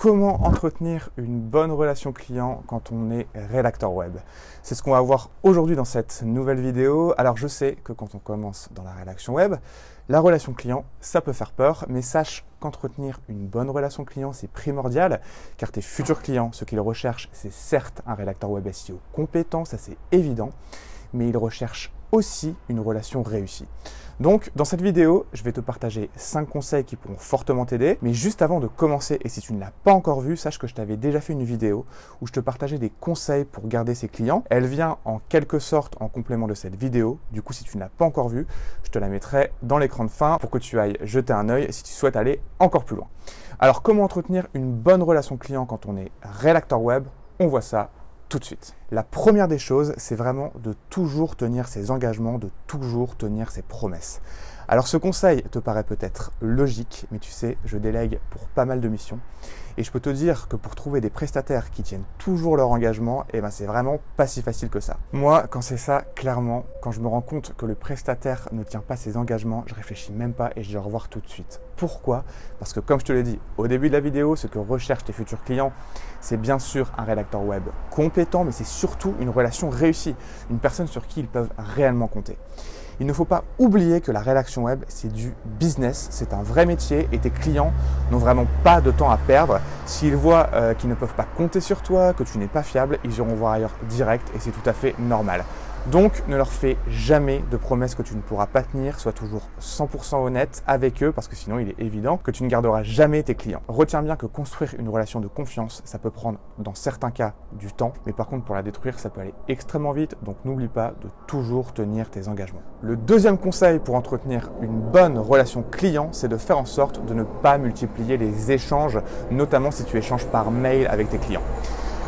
Comment entretenir une bonne relation client quand on est rédacteur web? C'est ce qu'on va voir aujourd'hui dans cette nouvelle vidéo. Alors je sais que quand on commence dans la rédaction web, la relation client, ça peut faire peur, mais sache qu'entretenir une bonne relation client, c'est primordial, car tes futurs clients, ce qu'ils recherchent, c'est certes un rédacteur web SEO compétent, ça c'est évident, mais ils recherchent aussi une relation réussie. Donc, dans cette vidéo, je vais te partager 5 conseils qui pourront fortement t'aider. Mais juste avant de commencer, et si tu ne l'as pas encore vu, sache que je t'avais déjà fait une vidéo où je te partageais des conseils pour garder ses clients. Elle vient en quelque sorte en complément de cette vidéo. Du coup, si tu ne l'as pas encore vue, je te la mettrai dans l'écran de fin pour que tu ailles jeter un œil si tu souhaites aller encore plus loin. Alors, comment entretenir une bonne relation client quand on est rédacteur web? On voit ça tout de suite. La première des choses, c'est vraiment de toujours tenir ses engagements, de toujours tenir ses promesses. Alors ce conseil te paraît peut-être logique, mais tu sais, je délègue pour pas mal de missions. Et je peux te dire que pour trouver des prestataires qui tiennent toujours leur engagement, c'est vraiment pas si facile que ça. Moi, quand c'est ça, clairement, quand je me rends compte que le prestataire ne tient pas ses engagements, je réfléchis même pas et je dis au revoir tout de suite. Pourquoi? Parce que comme je te l'ai dit au début de la vidéo, ce que recherchent tes futurs clients, c'est bien sûr un rédacteur web compétent, mais c'est surtout une relation réussie, une personne sur qui ils peuvent réellement compter. Il ne faut pas oublier que la rédaction web, c'est du business, c'est un vrai métier et tes clients n'ont vraiment pas de temps à perdre. S'ils voient qu'ils ne peuvent pas compter sur toi, que tu n'es pas fiable, ils iront voir ailleurs direct et c'est tout à fait normal. Donc, ne leur fais jamais de promesses que tu ne pourras pas tenir, sois toujours 100% honnête avec eux parce que sinon il est évident que tu ne garderas jamais tes clients. Retiens bien que construire une relation de confiance, ça peut prendre dans certains cas du temps, mais par contre pour la détruire, ça peut aller extrêmement vite, donc n'oublie pas de toujours tenir tes engagements. Le deuxième conseil pour entretenir une bonne relation client, c'est de faire en sorte de ne pas multiplier les échanges, notamment si tu échanges par mail avec tes clients.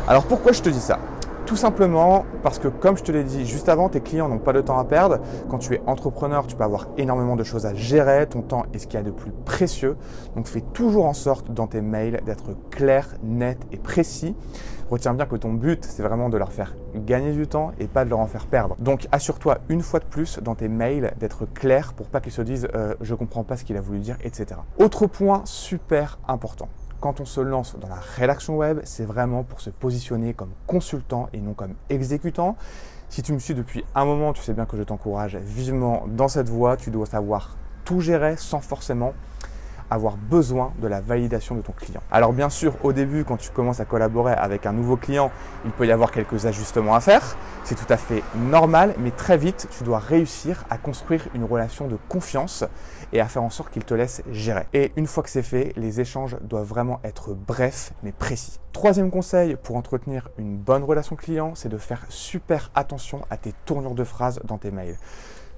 Alors pourquoi je te dis ça ? Tout simplement parce que, comme je te l'ai dit juste avant, tes clients n'ont pas de temps à perdre. Quand tu es entrepreneur, tu peux avoir énormément de choses à gérer. Ton temps est ce qu'il y a de plus précieux. Donc, fais toujours en sorte dans tes mails d'être clair, net et précis. Retiens bien que ton but, c'est vraiment de leur faire gagner du temps et pas de leur en faire perdre. Donc, assure-toi une fois de plus dans tes mails d'être clair pour pas qu'ils se disent « je comprends pas ce qu'il a voulu dire », etc. Autre point super important. Quand on se lance dans la rédaction web, c'est vraiment pour se positionner comme consultant et non comme exécutant. Si tu me suis depuis un moment, tu sais bien que je t'encourage vivement dans cette voie. Tu dois savoir tout gérer sans forcément avoir besoin de la validation de ton client. Alors bien sûr, au début, quand tu commences à collaborer avec un nouveau client, il peut y avoir quelques ajustements à faire. C'est tout à fait normal, mais très vite, tu dois réussir à construire une relation de confiance et à faire en sorte qu'il te laisse gérer. Et une fois que c'est fait, les échanges doivent vraiment être brefs mais précis. Troisième conseil pour entretenir une bonne relation client, c'est de faire super attention à tes tournures de phrases dans tes mails.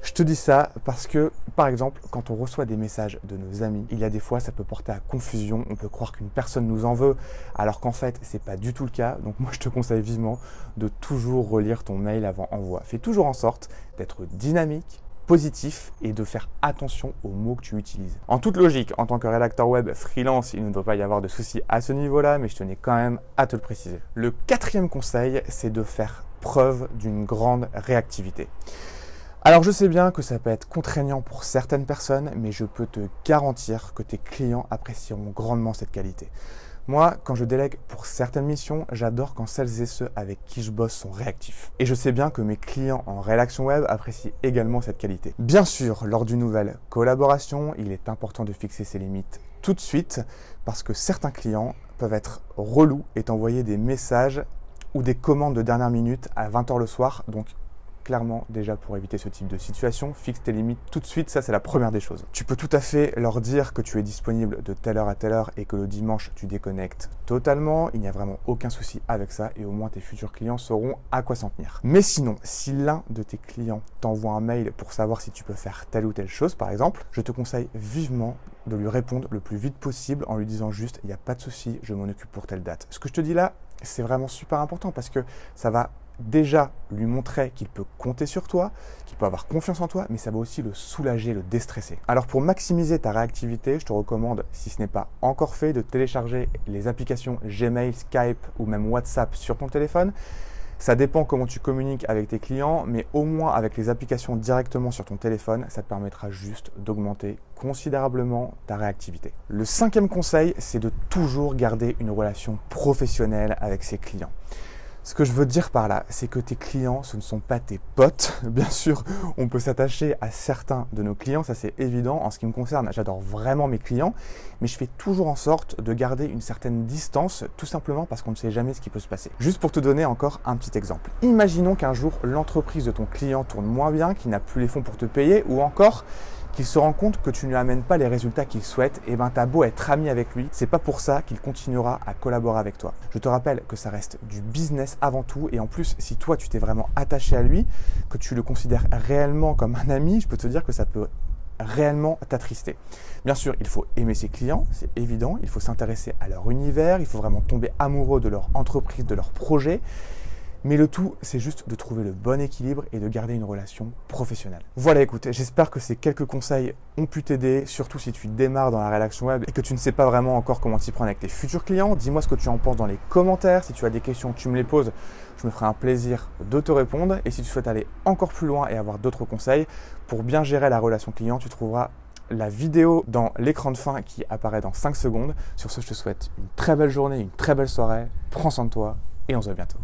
Je te dis ça parce que, par exemple, quand on reçoit des messages de nos amis, il y a des fois, ça peut porter à confusion. On peut croire qu'une personne nous en veut, alors qu'en fait, c'est pas du tout le cas. Donc moi, je te conseille vivement de toujours relire ton mail avant envoi. Fais toujours en sorte d'être dynamique, positif et de faire attention aux mots que tu utilises. En toute logique, en tant que rédacteur web freelance, il ne doit pas y avoir de soucis à ce niveau-là, mais je tenais quand même à te le préciser. Le quatrième conseil, c'est de faire preuve d'une grande réactivité. Alors je sais bien que ça peut être contraignant pour certaines personnes, mais je peux te garantir que tes clients apprécieront grandement cette qualité. Moi, quand je délègue pour certaines missions, j'adore quand celles et ceux avec qui je bosse sont réactifs. Et je sais bien que mes clients en rédaction web apprécient également cette qualité. Bien sûr, lors d'une nouvelle collaboration, il est important de fixer ses limites tout de suite parce que certains clients peuvent être relous et t'envoyer des messages ou des commandes de dernière minute à 20h le soir. Donc, clairement, déjà pour éviter ce type de situation, fixe tes limites tout de suite, ça c'est la première des choses. Tu peux tout à fait leur dire que tu es disponible de telle heure à telle heure et que le dimanche tu déconnectes totalement, il n'y a vraiment aucun souci avec ça et au moins tes futurs clients sauront à quoi s'en tenir. Mais sinon, si l'un de tes clients t'envoie un mail pour savoir si tu peux faire telle ou telle chose par exemple, je te conseille vivement de lui répondre le plus vite possible en lui disant juste « il n'y a pas de souci, je m'en occupe pour telle date ». Ce que je te dis là, c'est vraiment super important parce que ça va déjà lui montrer qu'il peut compter sur toi, qu'il peut avoir confiance en toi, mais ça va aussi le soulager, le déstresser. Alors pour maximiser ta réactivité, je te recommande, si ce n'est pas encore fait, de télécharger les applications Gmail, Skype ou même WhatsApp sur ton téléphone. Ça dépend comment tu communiques avec tes clients, mais au moins avec les applications directement sur ton téléphone, ça te permettra juste d'augmenter considérablement ta réactivité. Le 5e conseil, c'est de toujours garder une relation professionnelle avec ses clients. Ce que je veux dire par là, c'est que tes clients, ce ne sont pas tes potes. Bien sûr, on peut s'attacher à certains de nos clients, ça c'est évident. En ce qui me concerne, j'adore vraiment mes clients, mais je fais toujours en sorte de garder une certaine distance, tout simplement parce qu'on ne sait jamais ce qui peut se passer. Juste pour te donner encore un petit exemple. Imaginons qu'un jour, l'entreprise de ton client tourne moins bien, qu'il n'a plus les fonds pour te payer, ou encore qu'il se rend compte que tu ne lui amènes pas les résultats qu'il souhaite, et ben t'as beau être ami avec lui, c'est pas pour ça qu'il continuera à collaborer avec toi. Je te rappelle que ça reste du business avant tout, et en plus, si toi tu t'es vraiment attaché à lui, que tu le considères réellement comme un ami, je peux te dire que ça peut réellement t'attrister. Bien sûr, il faut aimer ses clients, c'est évident, il faut s'intéresser à leur univers, il faut vraiment tomber amoureux de leur entreprise, de leur projet. Mais le tout, c'est juste de trouver le bon équilibre et de garder une relation professionnelle. Voilà, écoute, j'espère que ces quelques conseils ont pu t'aider, surtout si tu démarres dans la rédaction web et que tu ne sais pas vraiment encore comment t'y prendre avec tes futurs clients. Dis-moi ce que tu en penses dans les commentaires. Si tu as des questions, tu me les poses. Je me ferai un plaisir de te répondre. Et si tu souhaites aller encore plus loin et avoir d'autres conseils pour bien gérer la relation client, tu trouveras la vidéo dans l'écran de fin qui apparaît dans 5 secondes. Sur ce, je te souhaite une très belle journée, une très belle soirée. Prends soin de toi et on se voit bientôt.